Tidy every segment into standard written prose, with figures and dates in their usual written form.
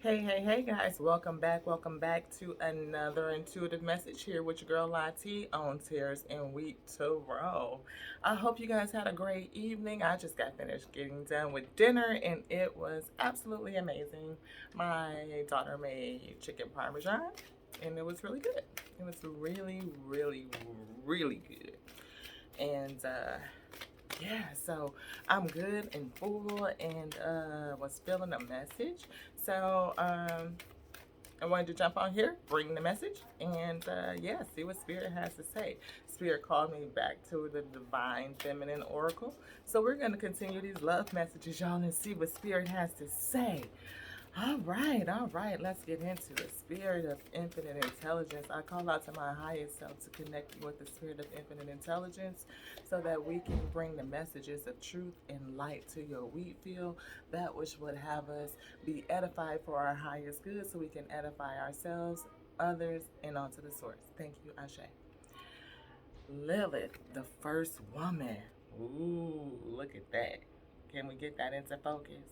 Hey guys, welcome back to another intuitive message here with your girl Lati on Tears and Week to Roll. I hope you guys had a great evening. I just got finished getting done with dinner and it was absolutely amazing. My daughter made chicken parmesan and it was really good. It was really good. And yeah, so I'm good and full and was feeling a message. So I wanted to jump on here, bring the message, and yeah, see what Spirit has to say. Spirit called me back to the Divine Feminine Oracle. So we're going to continue these love messages, y'all, and see what Spirit has to say. All right. Let's get into the spirit of infinite intelligence. I call out to my highest self to connect with the spirit of infinite intelligence so that we can bring the messages of truth and light to your wheat field, that which would have us be edified for our highest good so we can edify ourselves, others, and onto the source. Thank you, Ashe. Lilith, the first woman. Ooh, look at that. Can we get that into focus?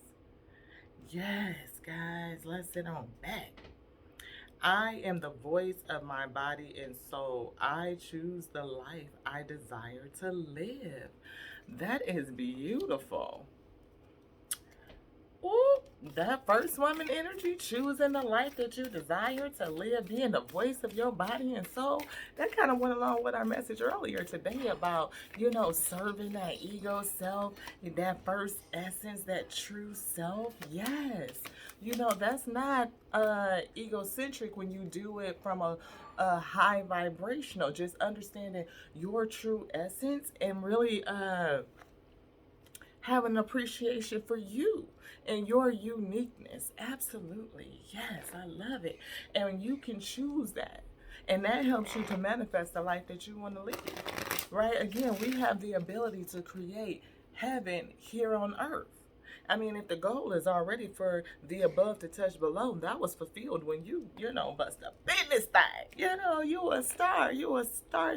Yes, guys, let's sit on back. I am the voice of my body and soul. I choose the life I desire to live. That is beautiful. Ooh, that first woman energy, choosing the life that you desire to live, being the voice of your body and soul. That kind of went along with our message earlier today about, serving that ego self, that first essence, that true self. Yes. That's not egocentric when you do it from a high vibrational, just understanding your true essence and really have an appreciation for you and your uniqueness. Absolutely. Yes, I love it. And you can choose that. And that helps you to manifest the life that you want to live. Right? Again, we have the ability to create heaven here on earth. I mean, if the goal is already for the above to touch below, that was fulfilled when bust a business thing. You a star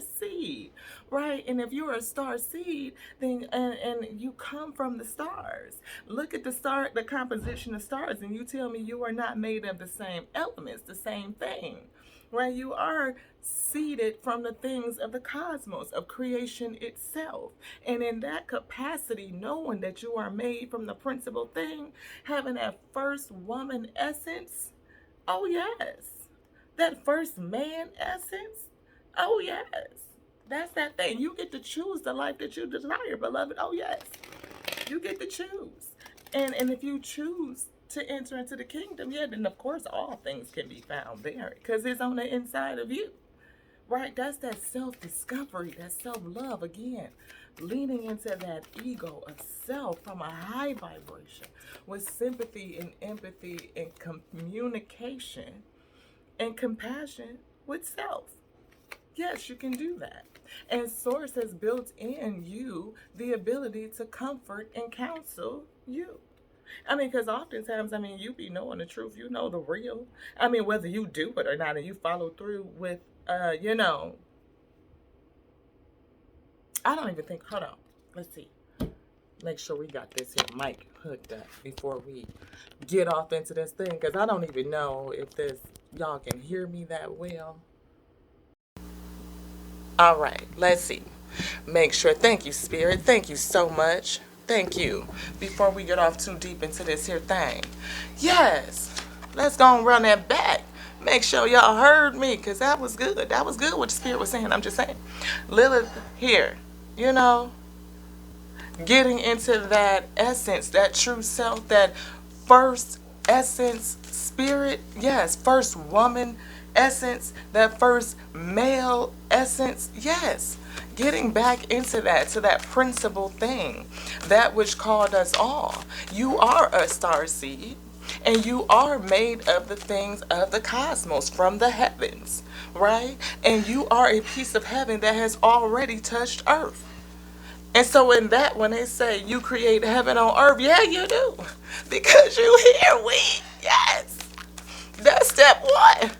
seed, right? And if you're a star seed, then and you come from the stars. Look at the composition of stars, and you tell me you are not made of the same elements, the same thing. Right? You are seeded from the things of the cosmos, of creation itself. And in that capacity, knowing that you are made from the principal thing, having that first woman essence, oh yes. That first man essence, oh yes. That's that thing. You get to choose the life that you desire, beloved. Oh yes. You get to choose. And if you choose to enter into the kingdom, yeah, then of course all things can be found there because it's on the inside of you. Right? That's that self-discovery, that self-love again. Leaning into that ego of self from a high vibration with sympathy and empathy and communication and compassion with self. Yes, you can do that. And Source has built in you the ability to comfort and counsel you. I mean, because oftentimes, you be knowing the truth. You know the real. I mean, whether you do it or not and you follow through with, I don't even think, hold on. Let's see. Make sure we got this here mic hooked up before we get off into this thing. Because I don't even know if y'all can hear me that well. All right, let's see. Make sure. Thank you, Spirit. Thank you so much. Thank you. Before we get off too deep into this here thing. Yes. Let's go and run that back. Make sure y'all heard me because that was good. That was good what the Spirit was saying. I'm just saying. Lilith here, getting into that essence, that true self, that first essence spirit. Yes, first woman essence, that first male essence. Yes, getting back into that, to that principal thing, that which called us all. You are a star seed, and you are made of the things of the cosmos, from the heavens, right? And you are a piece of heaven that has already touched earth. And so in that, when they say you create heaven on earth, yeah, you do. Because you here, yes. That's step one.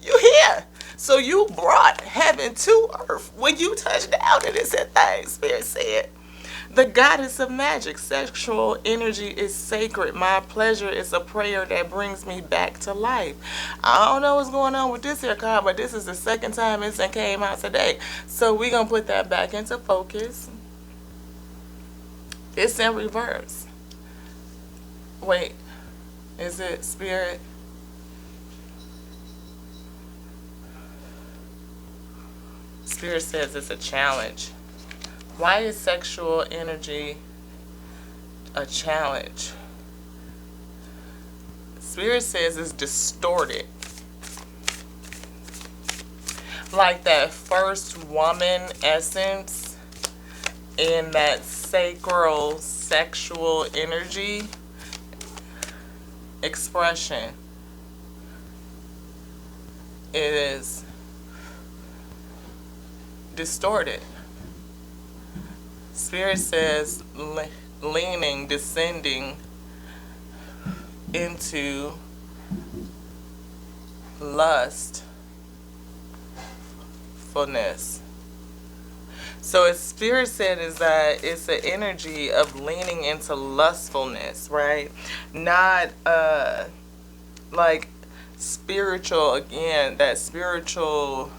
You here. So you brought heaven to earth when you touched down in this thing, Spirit said. The goddess of magic. Sexual energy is sacred. My pleasure is a prayer that brings me back to life. I don't know what's going on with this here card, but this is the second time it's came out today. So we're going to put that back into focus. It's in reverse. Wait, is it Spirit? Spirit says it's a challenge. Why is sexual energy a challenge? Spirit says it's distorted. Like that first woman essence in that sacral sexual energy expression. It is distorted. Spirit says leaning, descending into lustfulness. So what Spirit said is that it's an energy of leaning into lustfulness, right? Not like spiritual, again, that spiritual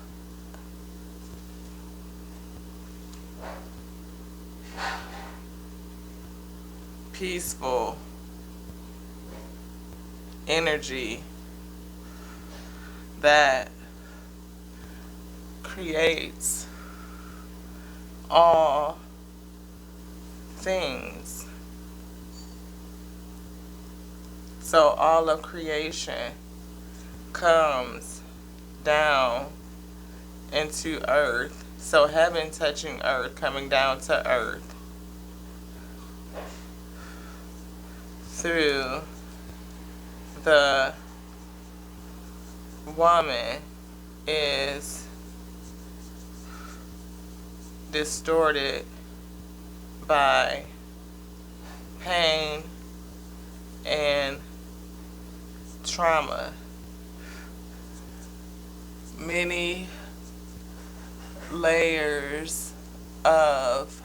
peaceful energy that creates all things. So all of creation comes down into earth. So heaven touching earth, coming down to earth through the woman is distorted by pain and trauma. Many layers of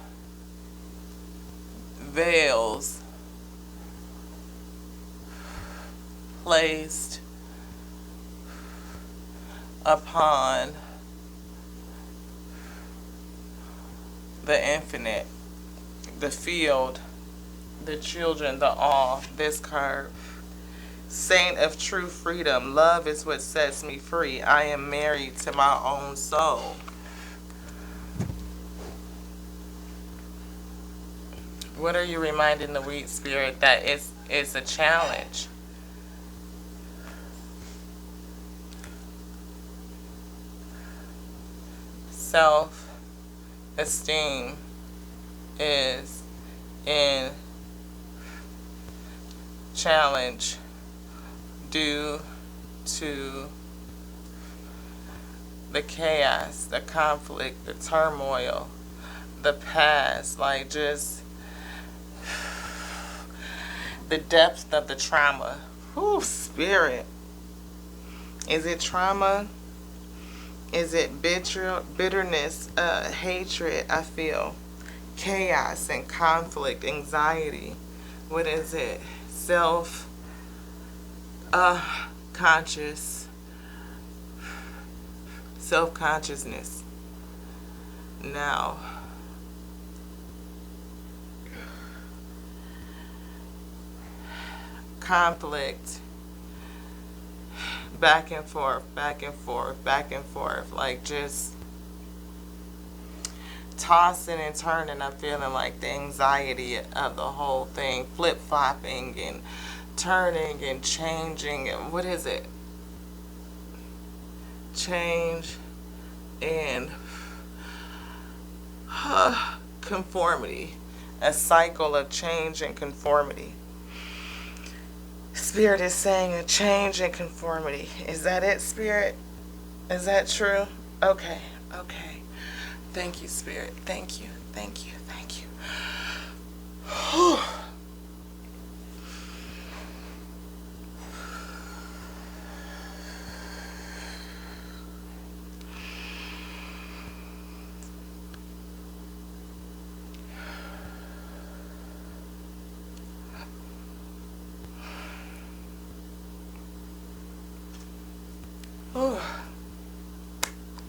veils placed upon the infinite, the field, the children, the all. This card, Saint of true freedom. Love is what sets me free. I am married to my own soul. What are you reminding the wheat spirit? That it's a challenge. Self-esteem is in challenge due to the chaos, the conflict, the turmoil, the past, like just the depth of the trauma. Whew, spirit. Is it trauma? Is it bitterness, hatred? I feel chaos and conflict, anxiety. What is it? Self-consciousness. Now, conflict, back and forth, back and forth, back and forth, like just tossing and turning. I'm feeling like the anxiety of the whole thing, flip-flopping and turning and changing. And what is it? Change and conformity. A cycle of change and conformity. Spirit is saying a change and conformity. Is that it, Spirit? Is that true? Okay, okay. Thank you, Spirit. Thank you, thank you, thank you. Whew. Oh,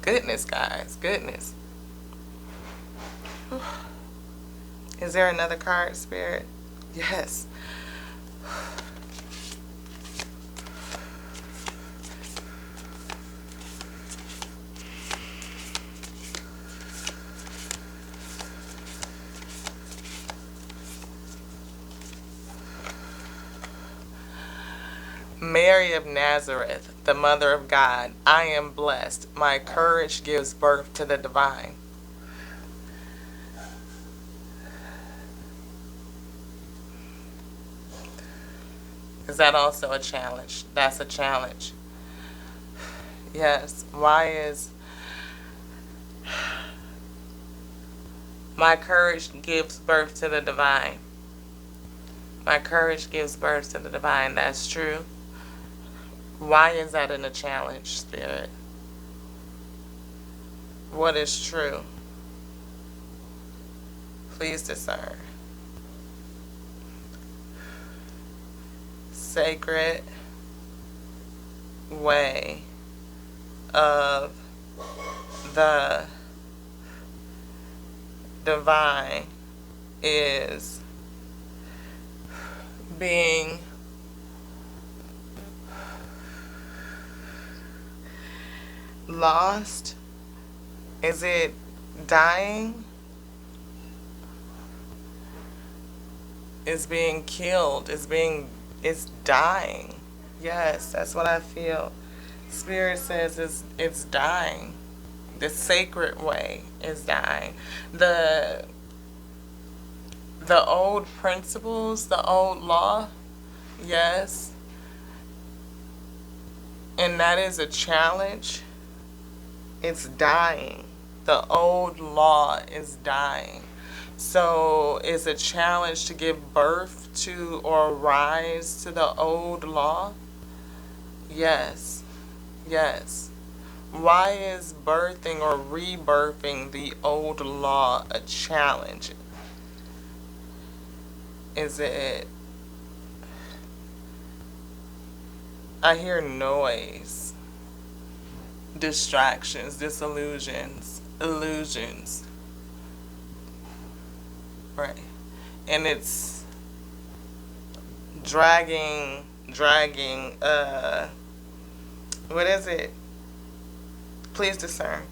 goodness, guys. Goodness. Is there another card, Spirit? Yes. Mary of Nazareth, the Mother of God, I am blessed. My courage gives birth to the divine. Is that also a challenge? That's a challenge. Yes. Why is my courage gives birth to the divine? My courage gives birth to the divine. That's true. Why is that in a challenge, Spirit? What is true? Please discern. Sacred way of the divine is being lost? Is it dying? Is being killed? It's dying. Yes, that's what I feel. Spirit says it's dying. The sacred way is dying. The old principles, the old law, yes. And that is a challenge. It's dying. The old law is dying. So it's a challenge to give birth to or rise to the old law? Yes. Yes. Why is birthing or rebirthing the old law a challenge? Is it... I hear noise, distractions, disillusions, illusions. Right. And it's dragging, what is it? Please discern.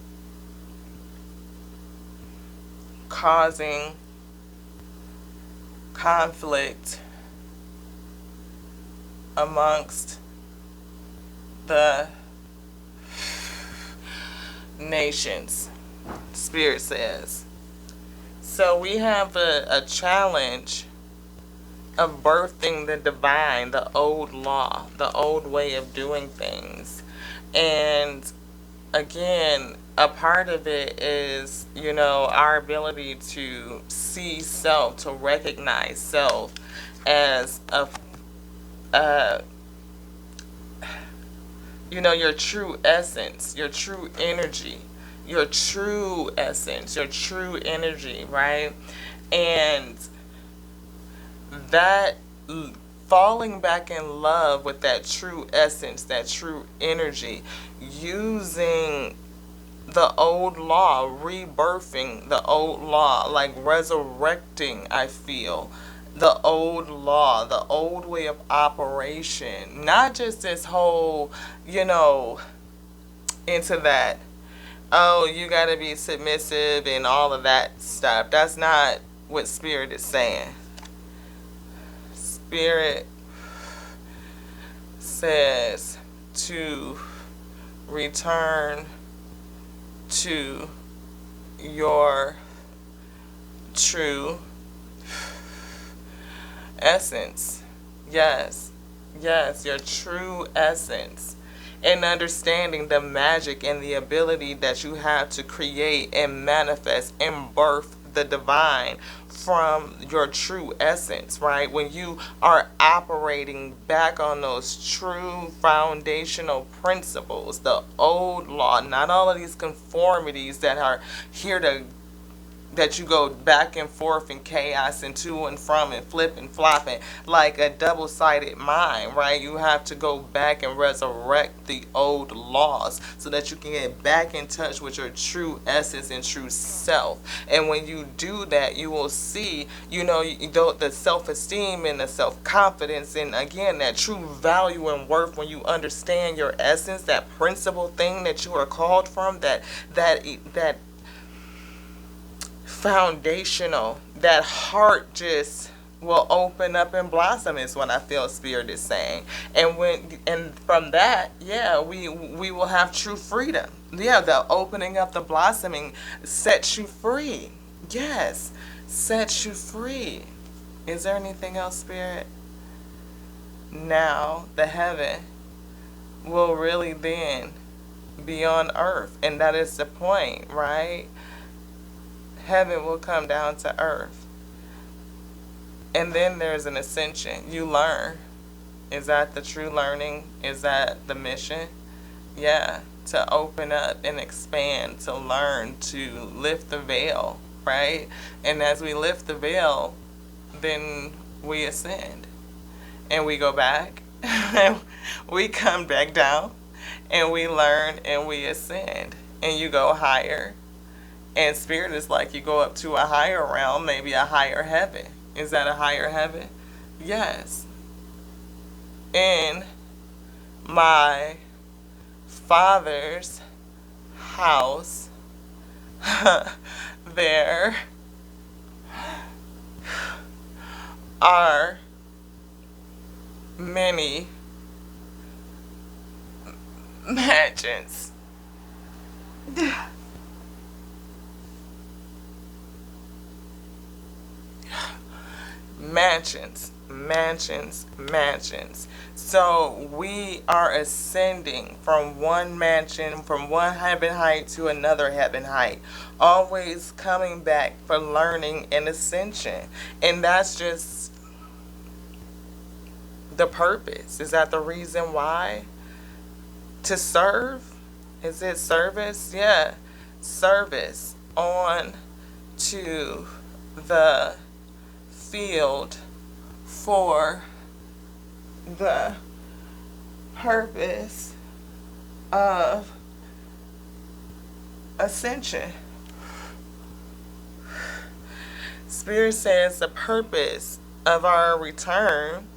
Causing conflict amongst the nations, Spirit says. So we have a challenge of birthing the divine, the old law, the old way of doing things. And again, a part of it is, you know, our ability to see self, to recognize self as you know, your true essence, your true energy, your true essence, your true energy, right? And that falling back in love with that true essence, that true energy, using the old law, rebirthing the old law, like resurrecting, I feel, the old law, the old way of operation, not just this whole, you know, into that, oh, you got to be submissive and all of that stuff. That's not what Spirit is saying. Spirit says to return to your true essence. Yes, yes, your true essence. And understanding the magic and the ability that you have to create and manifest and birth the divine from your true essence, right? When you are operating back on those true foundational principles, the old law, not all of these conformities that are here to that you go back and forth in chaos and to and from and flip and flopping like a double-sided mind, right? You have to go back and resurrect the old laws so that you can get back in touch with your true essence and true self. And when you do that, you will see, the self-esteem and the self-confidence, and again, that true value and worth when you understand your essence, that principal thing that you are called from, that foundational, that heart just will open up and blossom is what I feel Spirit is saying. And from that, yeah, we will have true freedom. Yeah, the opening up, the blossoming sets you free. Yes, sets you free. Is there anything else, Spirit? Now the heaven will really then be on earth, and that is the point, right? Heaven will come down to earth. And then there's an ascension. You learn. Is that the true learning? Is that the mission? Yeah, to open up and expand, to learn, to lift the veil, right? And as we lift the veil, then we ascend. And we go back, and we come back down, and we learn, and we ascend. And you go higher. And Spirit is like you go up to a higher realm, maybe a higher heaven. Is that a higher heaven? Yes. In my Father's house, there are many mansions. Mansions. So we are ascending from one mansion, from one heaven height to another heaven height, always coming back for learning and ascension. And that's just the purpose. Is that the reason why? To serve? Is it service? Yeah, service on to the field for the purpose of ascension. Spirit says the purpose of our return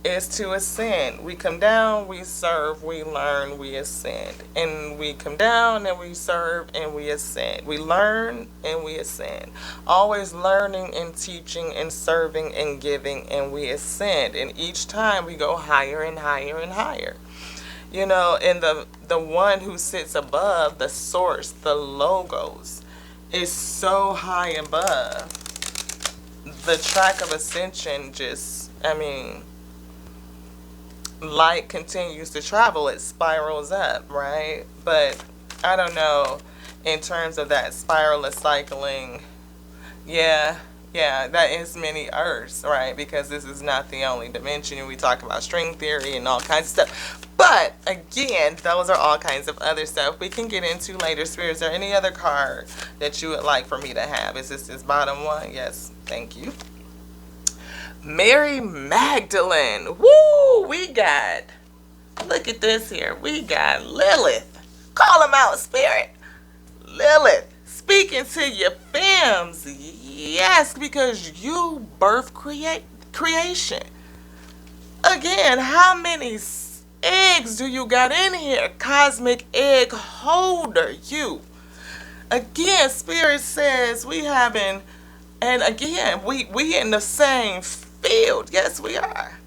is to ascend. We come down, we serve, we learn, we ascend. And we come down and we serve and we ascend. We learn and we ascend. Always learning and teaching and serving and giving, and we ascend. And each time we go higher and higher and higher. And the one who sits above, the source, the logos, is so high above. The track of ascension light continues to travel, it spirals up, right? But I don't know, in terms of that spiral of cycling, yeah, that is many earths, right? Because this is not the only dimension. We talk about string theory and all kinds of stuff. But again, those are all kinds of other stuff we can get into later. Spirit, is there any other card that you would like for me to have? Is this bottom one? Yes, thank you. Mary Magdalene. Woo! Look at this here. We got Lilith. Call him out, Spirit. Lilith, speaking to your femmes. Yes, because you birth creation. Again, how many eggs do you got in here? Cosmic egg holder, you. Again, Spirit says we having, and again, we in the same field. Yes, we are.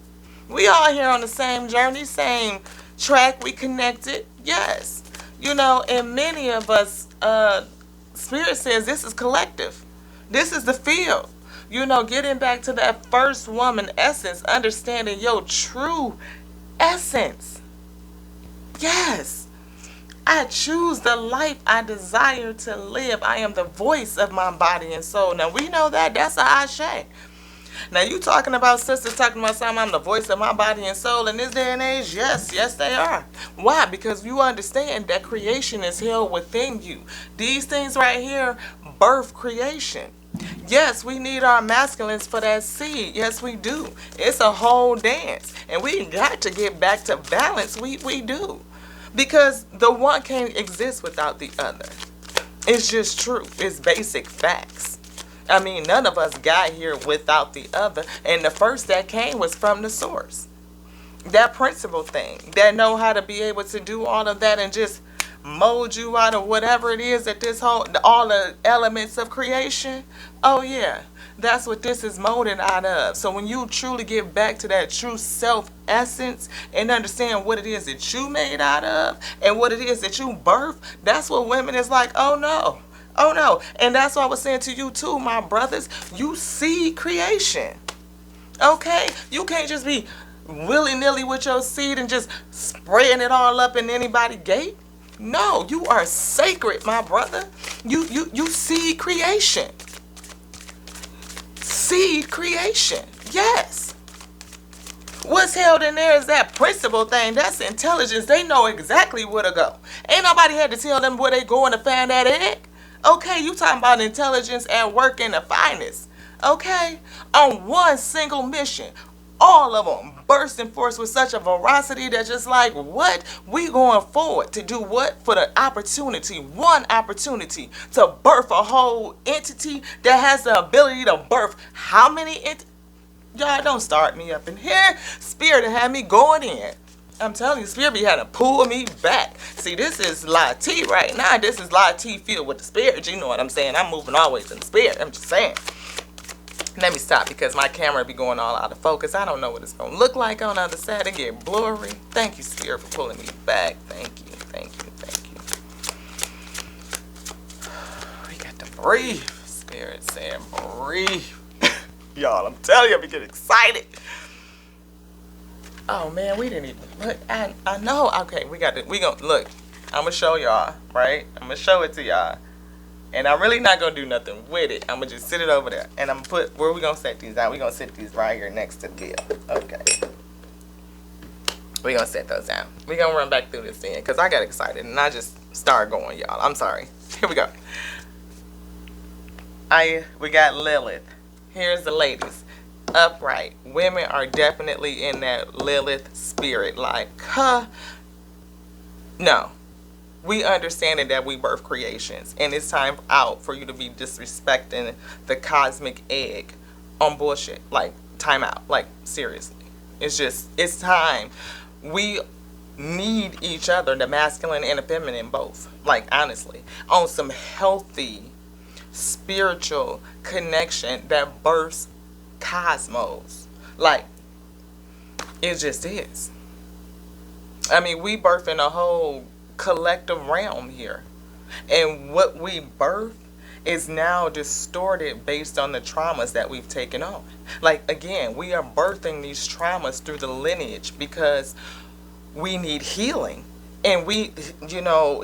We all here on the same journey, same track. We connected. Yes. And many of us, Spirit says this is collective. This is the field. Getting back to that first woman essence, understanding your true essence. Yes. I choose the life I desire to live. I am the voice of my body and soul. Now, we know that. That's a ashe. Now you talking about sisters talking about something, I'm the voice of my body and soul in this day and age? Yes, yes they are. Why? Because you understand that creation is held within you. These things right here birth creation. Yes, we need our masculines for that seed. Yes, we do. It's a whole dance. And we got to get back to balance. We do. Because the one can't exist without the other. It's just true. It's basic facts. I mean, none of us got here without the other. And the first that came was from the source. That principle thing. That know how to be able to do all of that and just mold you out of whatever it is that this whole, all the elements of creation. Oh yeah. That's what this is molded out of. So when you truly get back to that true self essence and understand what it is that you made out of and what it is that you birth, that's what women is like, oh no. Oh no. And that's what I was saying to you too, my brothers. You see creation. Okay? You can't just be willy-nilly with your seed and just spraying it all up in anybody's gate. No, you are sacred, my brother. You see creation. Seed creation. Yes. What's held in there is that principle thing. That's intelligence. They know exactly where to go. Ain't nobody had to tell them where they going to find that egg. Okay, you talking about intelligence at work in the finest. Okay? On one single mission. All of them bursting forth with such a veracity that just like, what? We going forward to do what? For the opportunity, one opportunity to birth a whole entity that has the ability to birth how many entities? Y'all don't start me up in here. Spirit had me going in. I'm telling you, Spirit be had to pull me back. See, this is Latte right now. This is Latte filled with the Spirit. You know what I'm saying? I'm moving always in the Spirit. I'm just saying. Let me stop because my camera be going all out of focus. I don't know what it's going to look like on the other side. It get blurry. Thank you, Spirit, for pulling me back. Thank you, thank you, thank you. We got to breathe. Spirit saying breathe. Y'all, I'm telling you, I be getting excited. Oh, man, we didn't even look. I know. Okay, we gonna look. I'm going to show y'all, right? I'm going to show it to y'all. And I'm really not going to do nothing with it. I'm going to just sit it over there. And I'm going to put, where we going to set these down? We're going to set these right here next to the bill. Okay. We're going to set those down. We're going to run back through this thing because I got excited and I just started going, y'all. I'm sorry. Here we go. We got Lilith. Here's the ladies. Upright. Women are definitely in that Lilith spirit. Like, no. We understand that we birth creations, and it's time out for you to be disrespecting the cosmic egg on bullshit. Like, time out. Like, seriously. It's time. We need each other, the masculine and the feminine both. Like, honestly. On some healthy, spiritual connection that births cosmos. Like, it just is. I mean, we birth in a whole collective realm here, and what we birth is now distorted based on the traumas that we've taken on. Like, again, we are birthing these traumas through the lineage because we need healing, and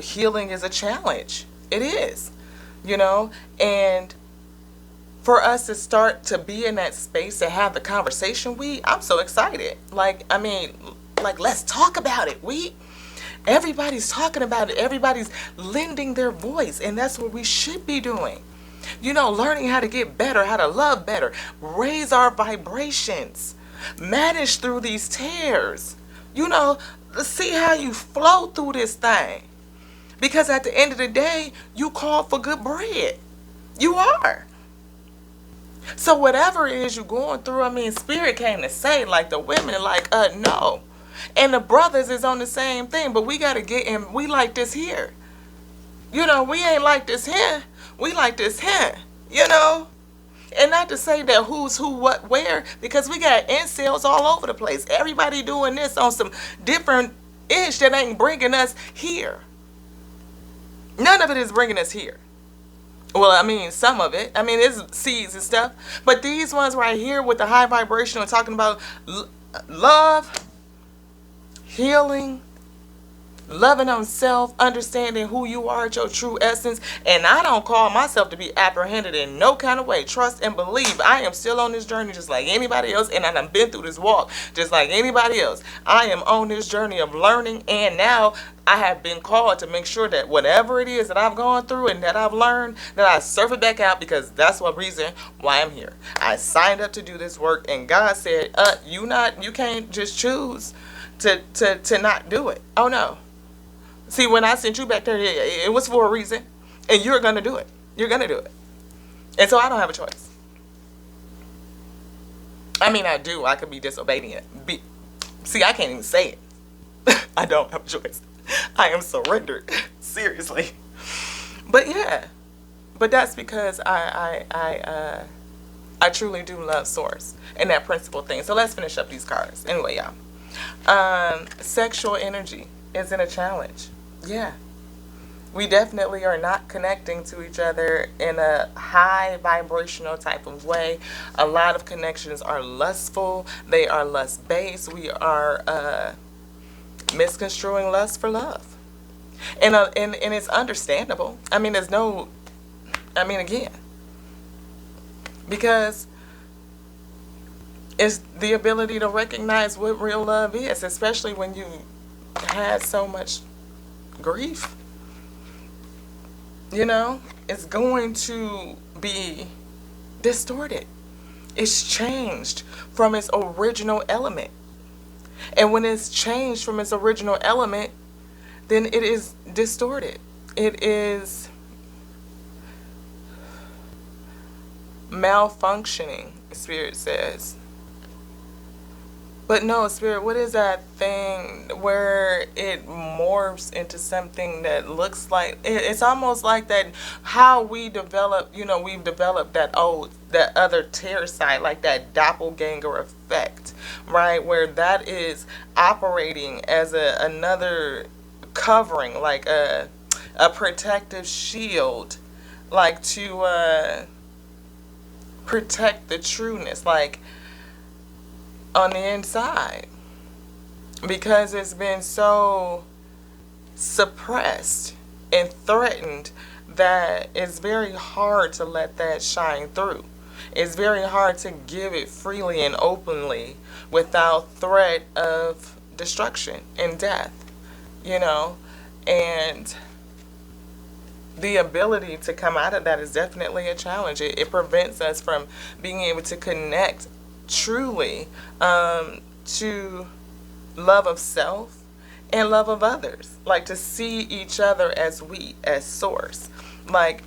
healing is a challenge. It is, and for us to start to be in that space to have the conversation, I'm so excited. Like, I mean, like, let's talk about it. Everybody's talking about it. Everybody's lending their voice. And that's what we should be doing. Learning how to get better, how to love better, raise our vibrations, manage through these tears. See how you flow through this thing. Because at the end of the day, you call for good bread. You are. So whatever it is you're going through, I mean, Spirit came to say, like, the women are like, no. And the brothers is on the same thing, but we got to get in. We like this here. We ain't like this here. We like this here, And not to say that who's who, what, where, because we got incels all over the place. Everybody doing this on some different ish that ain't bringing us here. None of it is bringing us here. Well, I mean, some of it. I mean, it's seeds and stuff. But these ones right here with the high vibration and talking about love, healing, loving on self, understanding who you are at your true essence. And I don't call myself to be apprehended in no kind of way. Trust and believe. I am still on this journey just like anybody else, and I've been through this walk just like anybody else. I am on this journey of learning, and now I have been called to make sure that whatever it is that I've gone through and that I've learned, that I surf it back out, because that's one reason why I'm here. I signed up to do this work, and God said, you can't just choose to not do it. Oh no. See, when I sent you back there, it was for a reason, and you're gonna do it. You're gonna do it, and so I don't have a choice. I mean, I do. I could be disobedient. See, I can't even say it. I don't have a choice. I am surrendered. Seriously. But yeah. But that's because I truly do love Source and that principle thing. So let's finish up these cards. Anyway, y'all. Sexual energy isn't a challenge. Yeah. We definitely are not connecting to each other in a high vibrational type of way. A lot of connections are lustful. They are lust-based. We are misconstruing lust for love. And it's understandable. I mean, again, because it's the ability to recognize what real love is, especially when you had so much grief. It's going to be distorted. It's changed from its original element. And when it's changed from its original element, then it is distorted. It is malfunctioning, Spirit says. But no, Spirit, what is that thing where it morphs into something that looks like, it's almost like that, how we develop, we've developed that other terror side, like that doppelganger effect, right? Where that is operating as another covering, like a protective shield, like to protect the trueness, like on the inside, because it's been so suppressed and threatened that it's very hard to let that shine through. It's very hard to give it freely and openly without threat of destruction and death, and the ability to come out of that is definitely a challenge. It prevents us from being able to connect truly to love of self and love of others, like to see each other as Source, like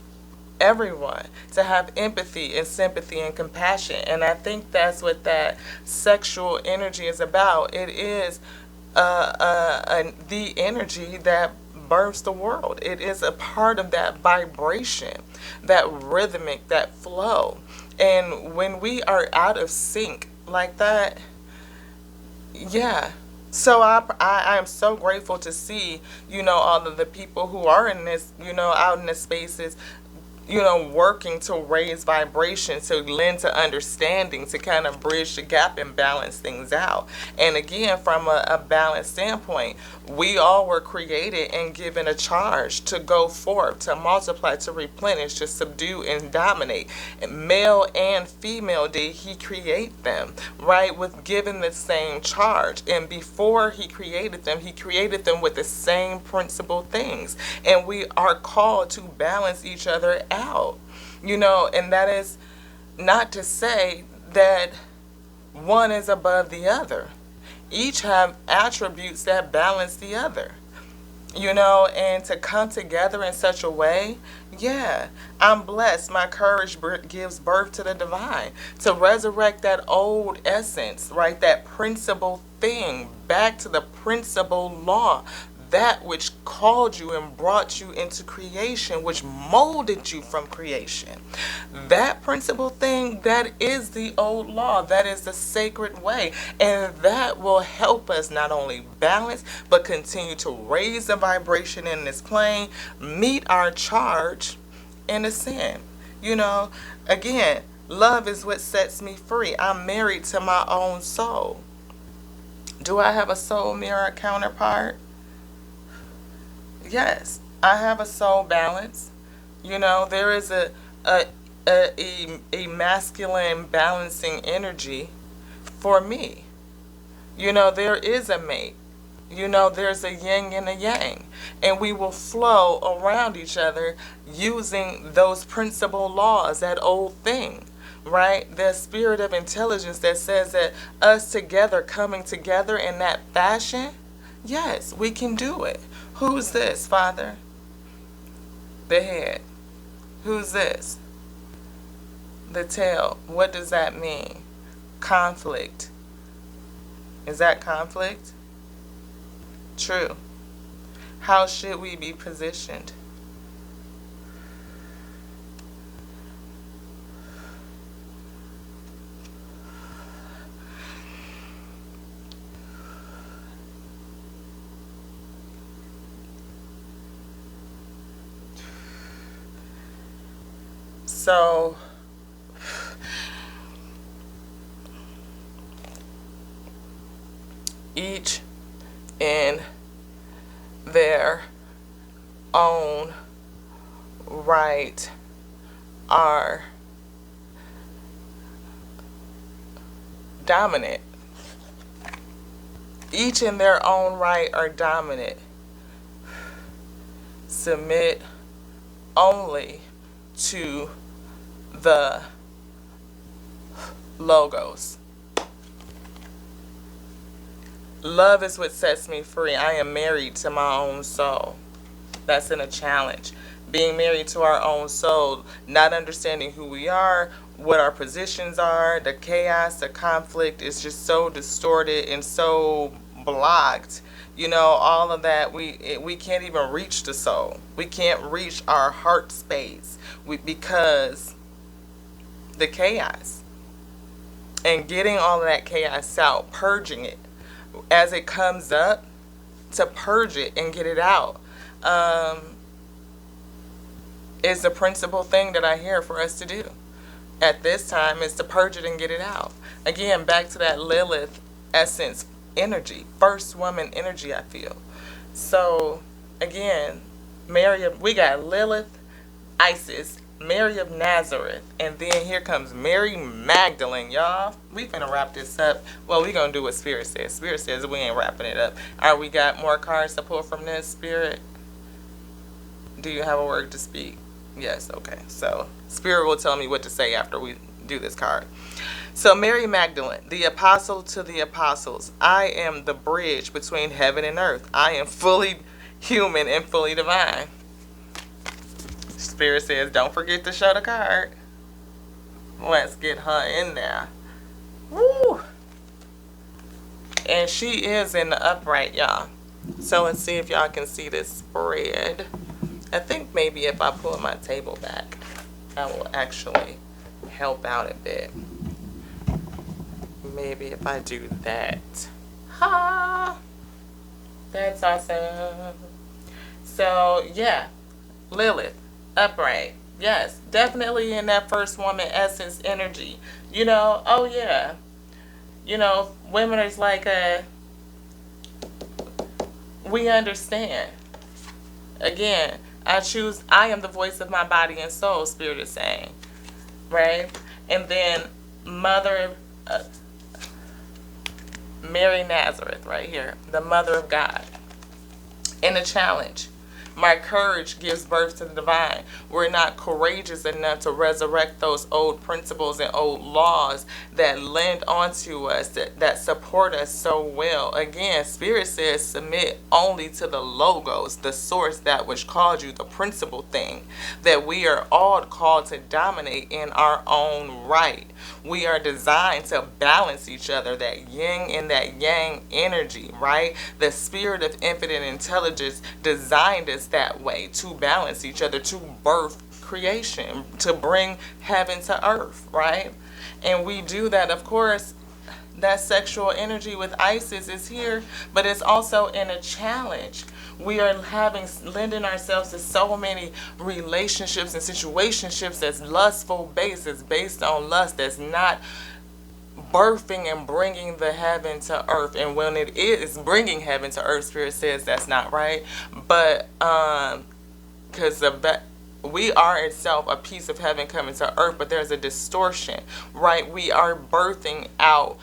everyone, to have empathy and sympathy and compassion. And I think that's what that sexual energy is about. It is the energy that births the world. It is a part of that vibration, that rhythmic, that flow. And when we are out of sync like that, yeah. So I am so grateful to see, all of the people who are in this, out in the spaces, working to raise vibration, to lend to understanding, to kind of bridge the gap and balance things out. And again, from a balanced standpoint, we all were created and given a charge to go forth, to multiply, to replenish, to subdue and dominate. And male and female, did he create them, right? With given the same charge. And before he created them with the same principal things. And we are called to balance each other out, and that is not to say that one is above the other. Each have attributes that balance the other, and to come together in such a way, yeah, I'm blessed. My courage gives birth to the divine, to resurrect that old essence, right? That principal thing back to the principal law, that which called you and brought you into creation, which molded you from creation. That principal thing, that is the old law. That is the sacred way. And that will help us not only balance, but continue to raise the vibration in this plane, meet our charge, and ascend. Again, love is what sets me free. I'm married to my own soul. Do I have a soul mirror counterpart? yes, I have a soul balance. You know, there is a, a masculine balancing energy for me. You know, there is a mate. You know, there's a yin and a yang. And we will flow around each other using those principal laws, that old thing, right? The spirit of intelligence that says that us together, coming together in that fashion, yes, we can do it. Who's this, Father? The head. Who's this? The tail. What does that mean? Conflict. Is that conflict? True. How should we be positioned? So, each in their own right are dominant. Each in their own right are dominant. Submit only to the logos. Love is what sets me free. I am married to my own soul. That's in a challenge. Being married to our own soul, not understanding who we are, what our positions are, the chaos, the conflict is just so distorted and so blocked. You know, all of that, we can't even reach the soul. We can't reach our heart space because the chaos. And getting all of that chaos out, purging it as it comes up, to purge it and get it out, is the principal thing that I hear for us to do at this time, is to purge it and get it out. Again, back to that Lilith essence energy, first woman energy, I feel. So, again, we got Lilith, Isis, Mary of Nazareth, and then here comes Mary Magdalene, y'all. We finna wrap this up. Well, we gonna do what Spirit says. Spirit says we ain't wrapping it up. Alright, we got more cards to pull from this, Spirit. Do you have a word to speak? Yes, okay. So, Spirit will tell me what to say after we do this card. So, Mary Magdalene, the apostle to the apostles. I am the bridge between heaven and earth. I am fully human and fully divine. Spirit says, don't forget to show the card. Let's get her in there. Woo! And she is in the upright, y'all. So let's see if y'all can see this spread. I think maybe if I pull my table back, that will actually help out a bit. Maybe if I do that. Ha! That's awesome. So, yeah. Lilith. Upright. Yes, definitely in that first woman essence energy. You know, oh yeah. You know, women is like we understand. Again, I am the voice of my body and soul, Spirit is saying. Right? And then Mother, Mary Nazareth right here, the Mother of God. In a challenge. My courage gives birth to the divine. We're not courageous enough to resurrect those old principles and old laws that lend onto us, that support us so well. Again, Spirit says submit only to the logos, the source that which called you, the principal thing, that we are all called to dominate in our own right. We are designed to balance each other, that yin and that yang energy, right? The spirit of infinite intelligence designed us that way, to balance each other, to birth creation, to bring heaven to earth, right? And we do that, of course. That sexual energy with Isis is here, but it's also in a challenge. We are lending ourselves to so many relationships and situationships that's lustful based, that's based on lust, that's not birthing and bringing the heaven to earth. And when it is bringing heaven to earth, Spirit says that's not right. But because we are itself a piece of heaven coming to earth, but there's a distortion, right? We are birthing out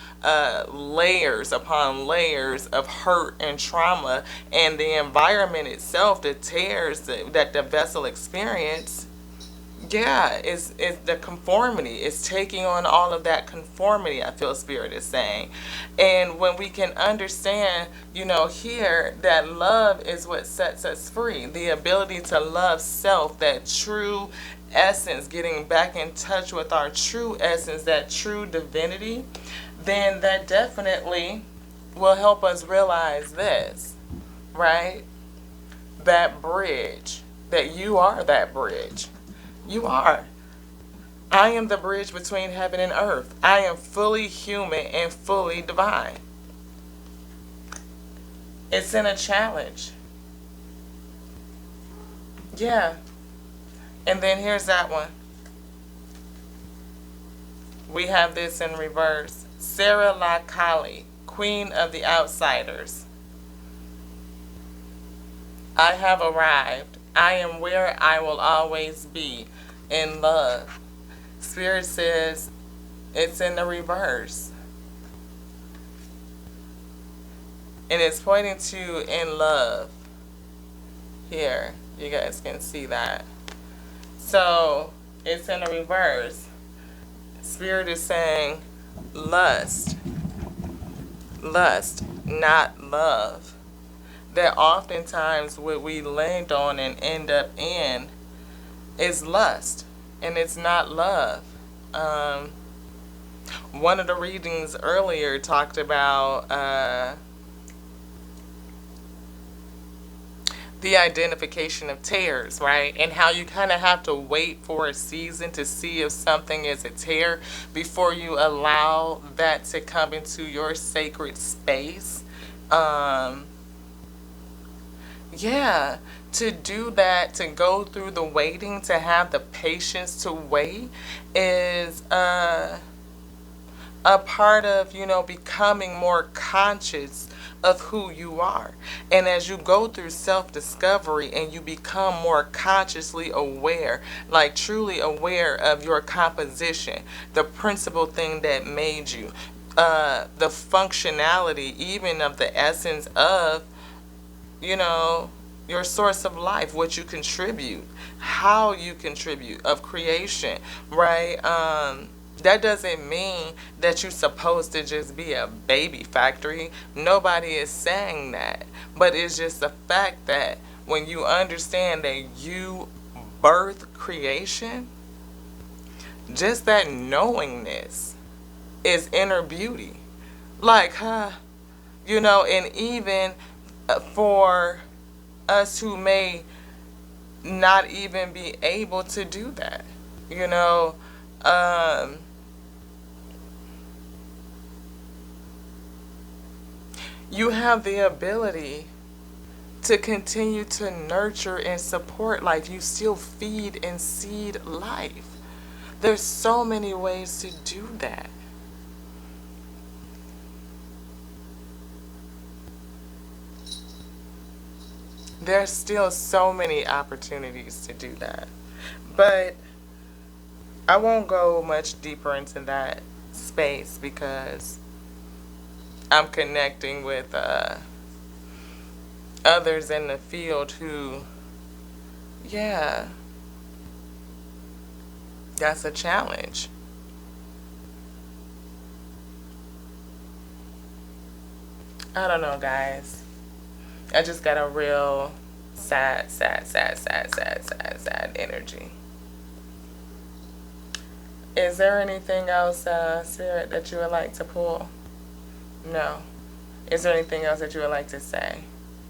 layers upon layers of hurt and trauma, and the environment itself, the tears that the vessel experience. Yeah, it's the conformity. It's taking on all of that conformity, I feel Spirit is saying. And when we can understand, here, that love is what sets us free. The ability to love self, that true essence, getting back in touch with our true essence, that true divinity, then that definitely will help us realize this, right? That bridge, that you are that bridge. You are. I am the bridge between heaven and earth. I am fully human and fully divine. It's in a challenge. Yeah. And then here's that one. We have this in reverse. Sarah La Kali, Queen of the Outsiders. I have arrived. I am where I will always be, in love. Spirit says it's in the reverse. And it's pointing to in love. Here, you guys can see that. So, it's in the reverse. Spirit is saying lust. Lust, not love. That oftentimes what we land on and end up in is lust, and it's not love. One of the readings earlier talked about the identification of tears, right? And how you kind of have to wait for a season to see if something is a tear before you allow that to come into your sacred space. Yeah, to do that, to go through the waiting, to have the patience to wait is a part of, becoming more conscious of who you are. And as you go through self-discovery and you become more consciously aware, like truly aware of your composition, the principal thing that made you, the functionality even of the essence of your source of life, what you contribute, how you contribute, of creation, right? That doesn't mean that you're supposed to just be a baby factory. Nobody is saying that. But it's just the fact that when you understand that you birth creation, just that knowingness is inner beauty. Like, and even for us who may not even be able to do that, you have the ability to continue to nurture and support life. You still feed and seed life. There's so many ways to do that. There's still so many opportunities to do that. But I won't go much deeper into that space because I'm connecting with others in the field who, yeah, that's a challenge. I don't know, guys. I just got a real sad energy. Is there anything else, Spirit, that you would like to pull? No. Is there anything else that you would like to say?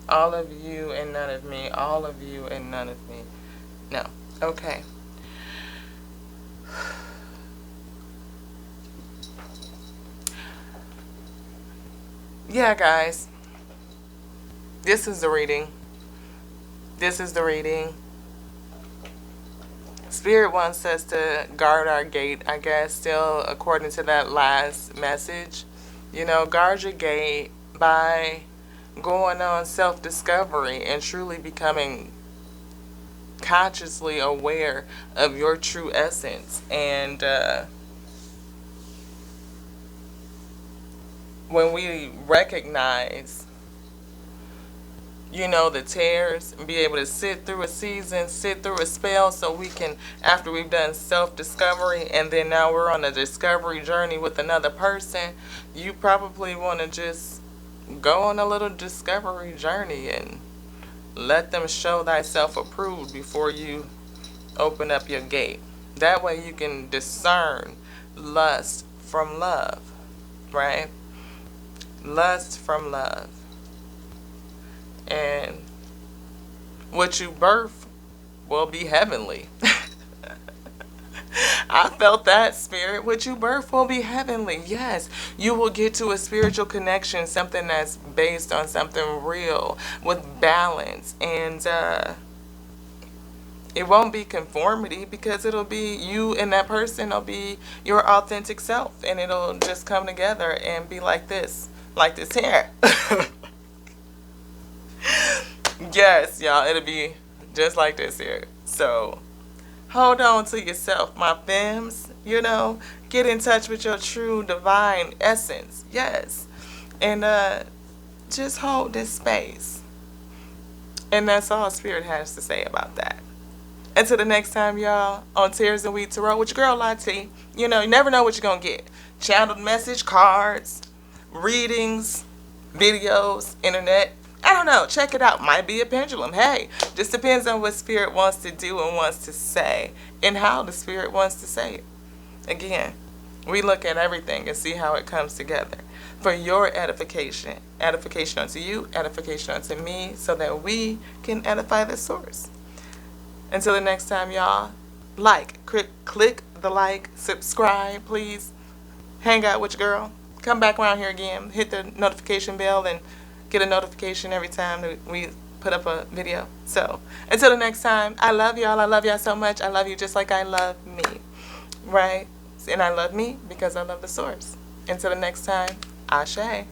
All of you and none of me. All of you and none of me. No. Okay. Yeah, guys. This is the reading. This is the reading. Spirit wants us to guard our gate, I guess, still according to that last message. You know, guard your gate by going on self-discovery and truly becoming consciously aware of your true essence. And when we recognize, you know, the tears, and be able to sit through a season, sit through a spell, so we can, after we've done self-discovery and then now we're on a discovery journey with another person, you probably want to just go on a little discovery journey and let them show thyself approved before you open up your gate. That way you can discern lust from love, right? Lust from love. And what you birth will be heavenly. I felt that, Spirit. What you birth will be heavenly. Yes, you will get to a spiritual connection, something that's based on something real with balance. And it won't be conformity, because it'll be you and that person. It'll be your authentic self. And it'll just come together and be like this here. Yes, y'all, it'll be just like this here. So hold on to yourself, my femmes. You know, get in touch with your true divine essence. Yes. And just hold this space. And that's all Spirit has to say about that. Until the next time, y'all, on Tears and Wheat Tarot with your girl Lati. You know, you never know what you're going to get. Channeled message, cards, readings, videos, internet. I don't know. Check it out. Might be a pendulum. Hey, just depends on what Spirit wants to do and wants to say and how the Spirit wants to say it. Again, we look at everything and see how it comes together for your edification. Edification unto you, edification unto me, so that we can edify the source. Until the next time, y'all, click the like, subscribe, please. Hang out with your girl. Come back around here again. Hit the notification bell and get a notification every time that we put up a video. So, until the next time, I love y'all. I love y'all so much. I love you just like I love me. Right? And I love me because I love the source. Until the next time, Ashe.